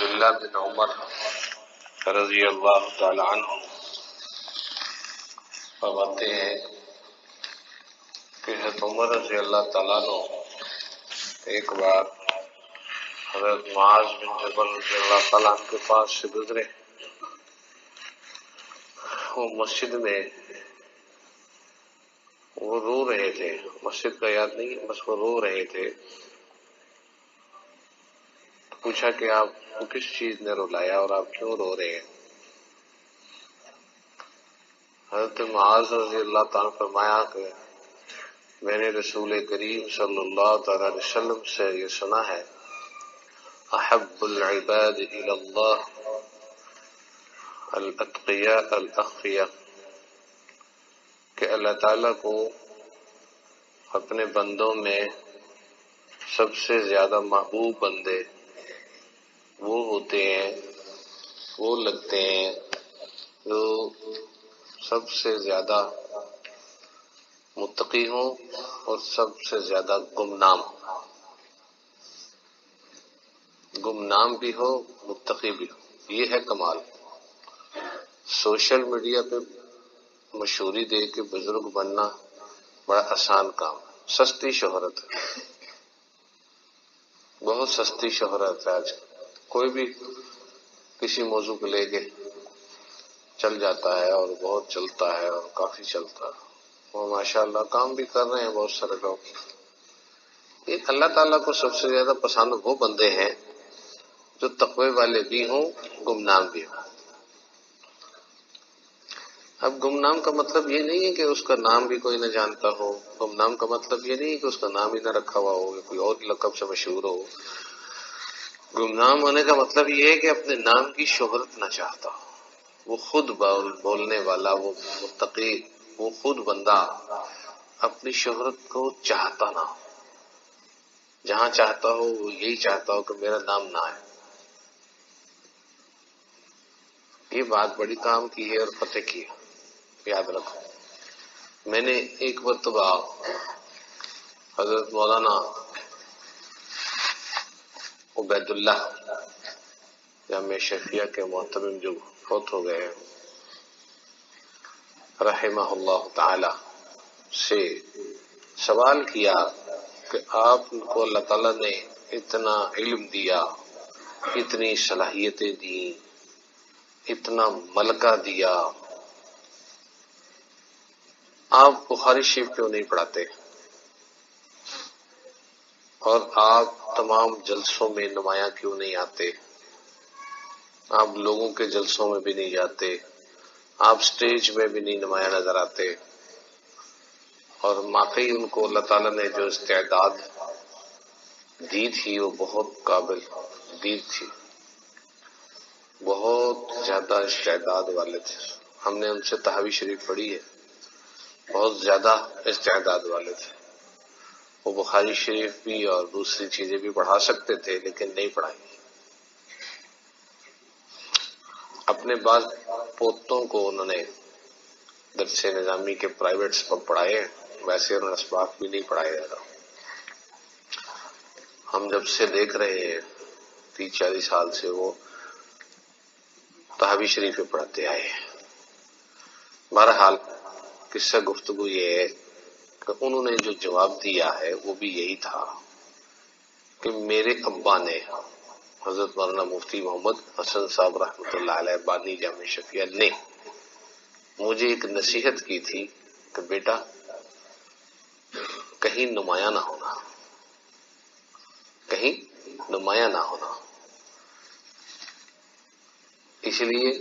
عبداللہ بن عمر رضی اللہ تعالی عنہ فرماتے ہیں کہ حضرت عمر رضی اللہ تعالیٰ عنہ ایک بار حضرت معاذ بن جبل رضی اللہ تعالیٰ عنہ کے پاس سے گزرے. وہ مسجد میں وہ رو رہے تھے، مسجد کا یاد نہیں، بس وہ رو رہے تھے. پوچھا کہ آپ کو کس چیز نے رلایا اور آپ کیوں رو رہے ہیں؟ حضرت معاذ رضی اللہ تعالیٰ نے فرمایا کہ میں نے رسول کریم صلی اللہ تعالی علیہ وسلم سے یہ سنا ہے، احب العباد الی اللہ الاتقیاء الاخفیاء، کہ اللہ تعالیٰ کو اپنے بندوں میں سب سے زیادہ محبوب بندے وہ ہوتے ہیں، وہ لگتے ہیں جو سب سے زیادہ متقی ہوں اور سب سے زیادہ گمنام ہو. گمنام بھی ہو، متقی بھی ہو، یہ ہے کمال. سوشل میڈیا پہ مشہوری دے کے بزرگ بننا بڑا آسان کام ہے، سستی شہرت ہے، بہت سستی شہرت ہے. آج کوئی بھی کسی موضوع کو لے کے چل جاتا ہے اور بہت چلتا ہے اور کافی چلتا ہے. وہ ماشاءاللہ کام بھی کر رہے ہیں بہت سارے لوگ. یہ اللہ تعالیٰ کو سب سے زیادہ پسند وہ بندے ہیں جو تقوی والے بھی ہوں، گمنام بھی ہوں. اب گمنام کا مطلب یہ نہیں ہے کہ اس کا نام بھی کوئی نہ جانتا ہو. گمنام کا مطلب یہ نہیں ہے کہ اس کا نام ہی نہ رکھا ہوا ہو یا کوئی اور لقب سے مشہور ہو. گمنام ہونے کا مطلب یہ ہے کہ اپنے نام کی شہرت نہ چاہتا ہو. وہ خود بولنے والا، وہ متقی، وہ خود بندہ اپنی شہرت کو چاہتا نہ ہو. جہاں چاہتا ہو وہ یہی چاہتا ہو کہ میرا نام نہ آئے. یہ بات بڑی کام کی ہے اور فتح کی ہے، یاد رکھو. میں نے ایک مرتبہ حضرت مولانا عبید اللہ جامعہ شفیہ کے محترم جو فوت ہو گئے رحمہ اللہ تعالی سے سوال کیا کہ آپ کو اللہ تعالیٰ نے اتنا علم دیا، اتنی صلاحیتیں دی، اتنا ملکہ دیا، آپ بخاری شریف کیوں نہیں پڑھاتے اور آپ تمام جلسوں میں نمایاں کیوں نہیں آتے؟ آپ لوگوں کے جلسوں میں بھی نہیں جاتے، آپ سٹیج میں بھی نہیں نمایاں نظر آتے. اور واقعی ان کو اللہ تعالیٰ نے جو استعداد دی تھی وہ بہت قابل دی تھی، بہت زیادہ استعداد والے تھے. ہم نے ان سے تحوی شریف پڑھی ہے، بہت زیادہ استعداد والے تھے. وہ بخاری شریف بھی اور دوسری چیزیں بھی پڑھا سکتے تھے لیکن نہیں پڑھائی. اپنے بعض پوتوں کو انہوں نے درس نظامی کے پرائیویٹ سبق پڑھائے، ویسے انہوں نے اسباق بھی نہیں پڑھائے. ہم جب سے دیکھ رہے ہیں 30-40 سال سے وہ تحوی شریف پڑھاتے آئے ہیں. بہرحال قصہ گفتگو یہ ہے کہ انہوں نے جو جواب دیا ہے وہ بھی یہی تھا کہ میرے ابا نے حضرت مولانا مفتی محمد حسن صاحب رحمۃ اللہ علیہ بانی جامع شفیہ نے مجھے ایک نصیحت کی تھی کہ بیٹا کہیں نمایاں نہ ہونا، کہیں نمایاں نہ ہونا. اس لیے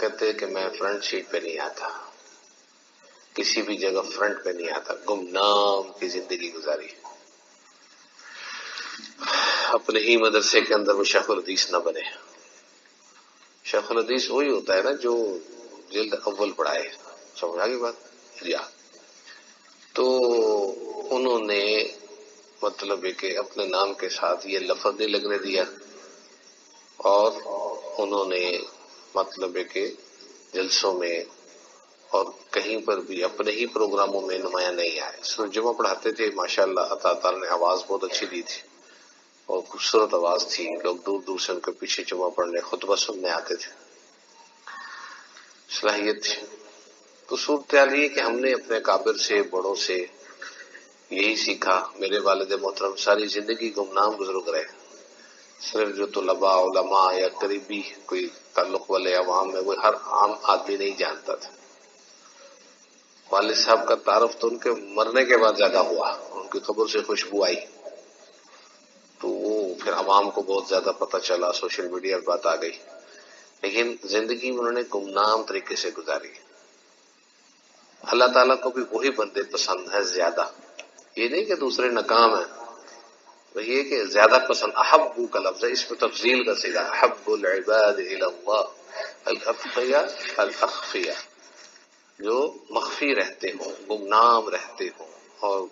کہتے کہ میں فرنٹ سیٹ پہ نہیں آتا، کسی بھی جگہ فرنٹ پہ نہیں آتا، گمنام کی زندگی گزاری. اپنے ہی مدرسے کے اندر وہ شیخ الحدیث نہ بنے. شیخ الحدیث وہی ہوتا ہے نا جو جلد اول پڑھائے. سمجھا کی بات؟ یا تو انہوں نے مطلب ہے کہ اپنے نام کے ساتھ یہ لفظ نہیں لگنے دیا اور انہوں نے مطلب ہے کہ جلسوں میں اور کہیں پر بھی اپنے ہی پروگراموں میں نمایاں نہیں آئے. صرف جمعہ پڑھاتے تھے. ماشاءاللہ اللہ تعالیٰ نے آواز بہت اچھی دی تھی اور خوبصورت آواز تھی، لوگ دور دور سے ان کے پیچھے جمع پڑھنے خطبہ سننے آتے تھے، صلاحیت تھی۔ تو صورتحال یہ کہ ہم نے اپنے کابر سے، بڑوں سے یہی سیکھا۔ میرے والد محترم ساری زندگی گمنام بزرگ رہے، صرف جو طلباء، علماء یا قریبی کوئی تعلق والے عوام میں، وہ ہر عام آدمی نہیں جانتا تھا۔ والد صاحب کا تعارف تو ان کے مرنے کے بعد زیادہ ہوا، ان کی قبر سے خوشبو آئی تو وہ پھر عوام کو بہت زیادہ پتہ چلا، سوشل میڈیا پر بات آ گئی، لیکن زندگی میں انہوں نے گمنام طریقے سے گزاری۔ اللہ تعالیٰ کو بھی وہی بندے پسند ہے زیادہ، یہ نہیں کہ دوسرے ناکام ہیں، وہی یہ کہ زیادہ پسند۔ احبو کا لفظ ہے، اس میں تفضیل کا صیغہ، احب العباد الی اللہ الاتقیاء الاخفیاء، جو مخفی رہتے ہوں، گمنام رہتے ہوں اور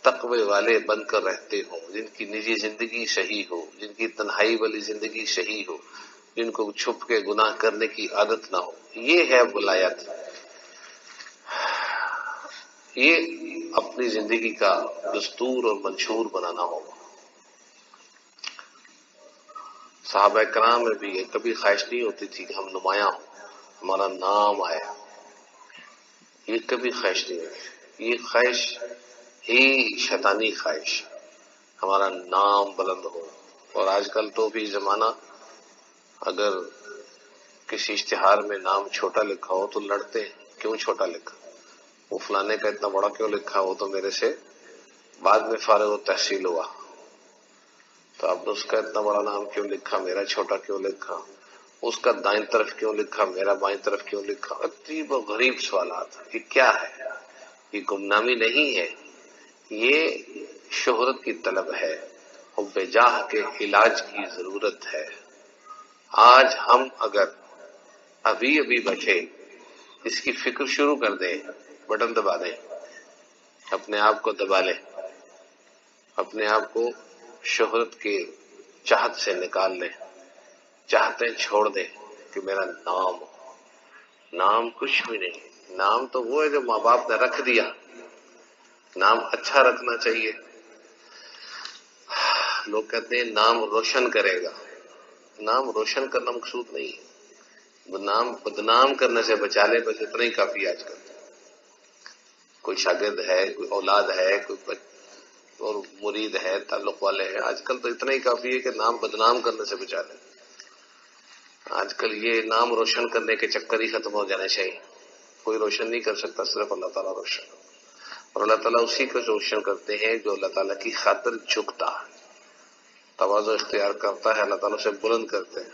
تقوی والے بن کر رہتے ہوں، جن کی نجی زندگی صحیح ہو، جن کی تنہائی والی زندگی صحیح ہو، جن کو چھپ کے گناہ کرنے کی عادت نہ ہو، یہ ہے ولایت۔ یہ اپنی زندگی کا دستور اور منشور بنانا ہوگا۔ صحابہ کرام میں بھی یہ کبھی خواہش نہیں ہوتی تھی کہ ہم نمایاں ہوں، ہمارا نام آئے، یہ کبھی خواہش نہیں ہوتی۔ یہ خواہش ہی شیطانی خواہش، ہمارا نام بلند ہو۔ اور آج کل تو بھی زمانہ، اگر کسی اشتہار میں نام چھوٹا لکھا ہو تو لڑتے ہیں، کیوں چھوٹا لکھا؟ وہ فلانے کا اتنا بڑا کیوں لکھا؟ وہ تو میرے سے بعد میں فارغ و تحصیل ہوا، تو اب اس کا اتنا بڑا نام کیوں لکھا، میرا چھوٹا کیوں لکھا؟ اس کا دائیں طرف کیوں لکھا، میرا بائیں طرف کیوں لکھا؟ عجیب و غریب سوالات۔ یہ کیا ہے؟ یہ گمنامی نہیں ہے، یہ شہرت کی طلب ہے، حب جاہ کے علاج کی ضرورت ہے۔ آج ہم اگر ابھی بچے اس کی فکر شروع کر دیں، بٹن دبا دیں، اپنے آپ کو دبا لیں، اپنے آپ کو شہرت کے چاہت سے نکال لیں، چاہتے چھوڑ دیں کہ میرا نام ہو۔ نام کچھ بھی نہیں، نام تو وہ ہے جو ماں باپ نے رکھ دیا۔ نام اچھا رکھنا چاہیے۔ لوگ کہتے ہیں نام روشن کرے گا، نام روشن کرنا مقصود نہیں ہے، نام بدنام کرنے سے بچا لے، بس اتنا ہی کافی ہے۔ آج کل کوئی شاگرد ہے، کوئی اولاد ہے، کوئی اور مرید ہے، تعلق والے ہیں، آج کل تو اتنا ہی کافی ہے کہ نام بدنام کرنے سے بچا لے۔ آج کل یہ نام روشن کرنے کے چکر ہی ختم ہو جانے چاہیے۔ کوئی روشن نہیں کر سکتا، صرف اللہ تعالیٰ روشن، اور اللہ تعالیٰ اسی کو روشن کرتے ہیں جو اللہ تعالیٰ کی خاطر جھکتا ہے، تواضع اختیار کرتا ہے، اللہ تعالیٰ سے بلند کرتے ہیں۔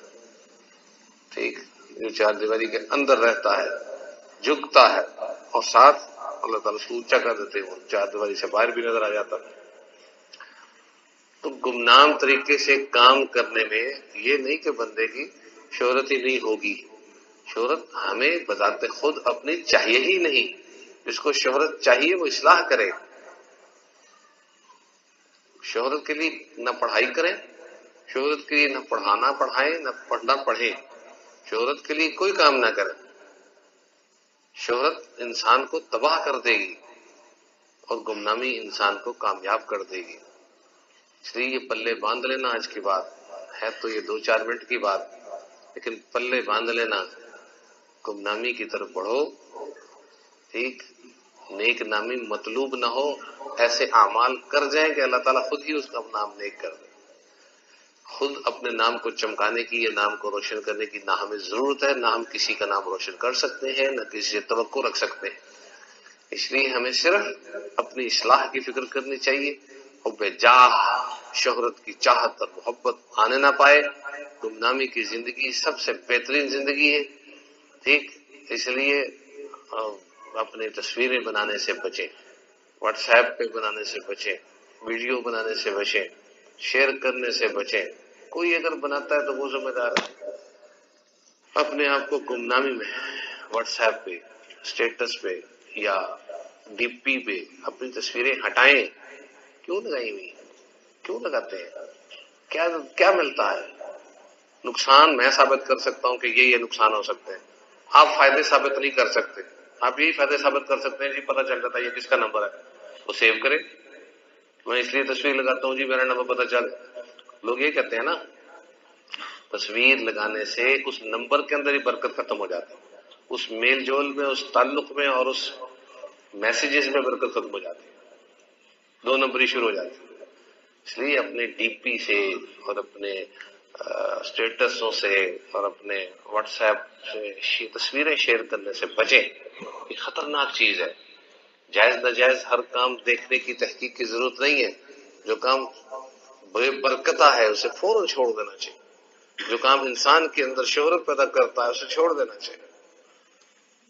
ٹھیک، جو چار دیواری کے اندر رہتا ہے، جھکتا ہے، اور ساتھ اللہ تعالیٰ اس کو اونچا کر دیتے ہیں، وہ چار دیواری سے باہر بھی نظر آ جاتا ہے۔ تو گمنام طریقے سے کام کرنے میں یہ نہیں کہ بندے کی شہرت ہی نہیں ہوگی، شہرت ہمیں بذات خود اپنی چاہیے ہی نہیں۔ جس کو شہرت چاہیے وہ اصلاح کرے، شہرت کے لیے نہ پڑھائی کریں، شہرت کے لیے نہ پڑھانا پڑھائیں، نہ پڑھنا پڑھیں، شہرت کے لیے کوئی کام نہ کریں۔ شہرت انسان کو تباہ کر دے گی اور گمنامی انسان کو کامیاب کر دے گی۔ اس لیے یہ پلے باندھ لینا، آج کی بات ہے تو یہ 2-4 منٹ کی بات، لیکن پلے باندھ لینا، گمنامی کی طرف بڑھو۔ ٹھیک، نیک نامی مطلوب نہ ہو، ایسے اعمال کر جائیں کہ اللہ تعالیٰ خود ہی اس کا نام نیک کر دے۔ خود اپنے نام کو چمکانے کی یا نام کو روشن کرنے کی نہ ہمیں ضرورت ہے، نہ ہم کسی کا نام روشن کر سکتے ہیں، نہ کسی سے توقع رکھ سکتے ہیں۔ اس لیے ہمیں صرف اپنی اصلاح کی فکر کرنی چاہیے۔ حب جاہ، شہرت کی چاہت اور محبت آنے نہ پائے۔ گمنامی کی زندگی سب سے بہترین زندگی ہے۔ ٹھیک، اس لیے اپنی تصویریں بنانے سے بچیں، واٹس ایپ پہ بنانے سے بچیں، ویڈیو بنانے سے بچیں، شیئر کرنے سے بچیں۔ کوئی اگر بناتا ہے تو وہ ذمہ دار ہے۔ اپنے آپ کو گمنامی میں واٹس ایپ پہ، اسٹیٹس پہ یا ڈی پی پہ اپنی تصویریں ہٹائیں۔ کیوں لگائی ہوئی؟ کیوں لگاتے ہیں؟ کیا ملتا ہے؟ نقصان میں ثابت کر سکتا ہوں کہ یہ نقصان ہو سکتے ہیں، آپ فائدے ثابت نہیں کر سکتے۔ آپ یہی فائدے ثابت کر سکتے ہیں جی پتہ چل جاتا ہے یہ کس کا نمبر ہے، وہ سیو کرے۔ میں اس لیے تصویر لگاتا ہوں جی میرا نمبر پتہ چل، لوگ یہ کہتے ہیں نا تصویر لگانے سے اس نمبر کے اندر ہی برکت ختم ہو جاتی ہے، اس میل جول میں، اس تعلق میں اور اس میسیجز میں برکت ختم ہو جاتی ہے، دو نمبری شروع ہو جاتی ہے۔ اس لیے اپنے ڈی پی سے اور اپنے اسٹیٹسوں سے اور اپنے واٹس ایپ سے تصویریں شیئر کرنے سے بچیں، یہ خطرناک چیز ہے۔ جائز ناجائز ہر کام دیکھنے کی تحقیق کی ضرورت نہیں ہے، جو کام بے برکتہ ہے اسے فوراً چھوڑ دینا چاہیے، جو کام انسان کے اندر شہرت پیدا کرتا ہے اسے چھوڑ دینا چاہیے۔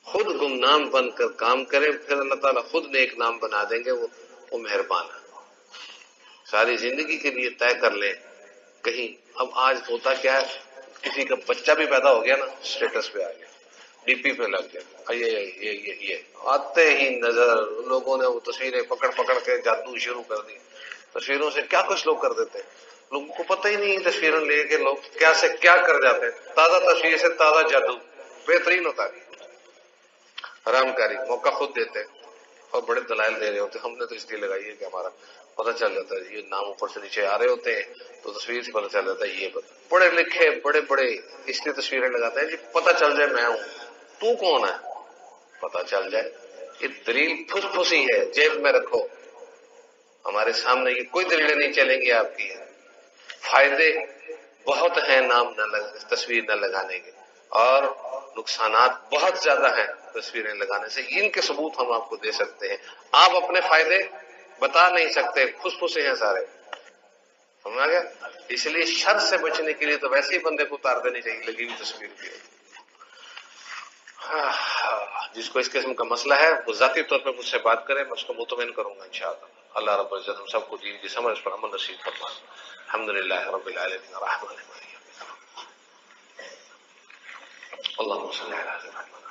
خود گمنام بن کر کام کریں، پھر اللہ تعالیٰ خود نیک نام بنا دیں گے، وہ مہربان ہے۔ ساری زندگی کے لیے طے کر لیں کہیں۔ اب آج ہوتا کیا ہے، کسی کا بچہ بھی پیدا ہو گیا نا، اسٹیٹس پہ آ گیا، ڈی پی پہ لگ گیا، یہ آتے ہی نظر لوگوں نے وہ تصویریں پکڑ پکڑ کے جادو شروع کر دی۔ تصویروں سے کیا کچھ لوگ کر دیتے ہیں، لوگوں کو پتہ ہی نہیں، تصویریں لے کے لوگ کیا سے کیا کر جاتے ہیں۔ تازہ تصویر سے تازہ جادو بہترین ہوتا ہے، حرام کاری موقع خود دیتے ہیں اور بڑے دلائل دے رہے ہوتے ہیں، ہم نے تو اس لیے لگائی ہے کہ ہمارا پتہ چل جاتا ہے، یہ نام اوپر سے نیچے آ رہے ہوتے ہیں تو تصویر سے پتہ چل جاتا ہے، یہ پڑھے لکھے بڑے بڑے اس لیے تصویریں لگاتے ہیں جی پتہ چل جائے میں ہوں، تو کون ہے پتہ چل جائے۔ یہ دلیل پھس پھسی ہے، جیب میں رکھو، ہمارے سامنے یہ کوئی دلیلیں نہیں چلیں گی آپ کی۔ فائدے بہت ہیں نام تصویر نہ لگانے کے، اور نقصانات بہت زیادہ ہیں تصویریں لگانے سے، ان کے ثبوت ہم آپ کو دے سکتے ہیں، آپ اپنے فائدے بتا نہیں سکتے، پھسے ہیں سارے، سمجھا گیا؟ اس لیے شر سے بچنے کے لیے تو ویسے ہی بندے کو اتار دینی چاہیے لگی ہوئی تصویر کی۔ جس کو اس قسم کا مسئلہ ہے وہ ذاتی طور پہ مجھ سے بات کرے، میں اس کو مطمئن کروں گا انشاءاللہ۔ اللہ رب العزت ہم سب کو دین کی سمجھ پر عمل نصیب فرمائے۔ الحمدللہ رب العالمین الرحمن الرحیم، اللهم صل على سيدنا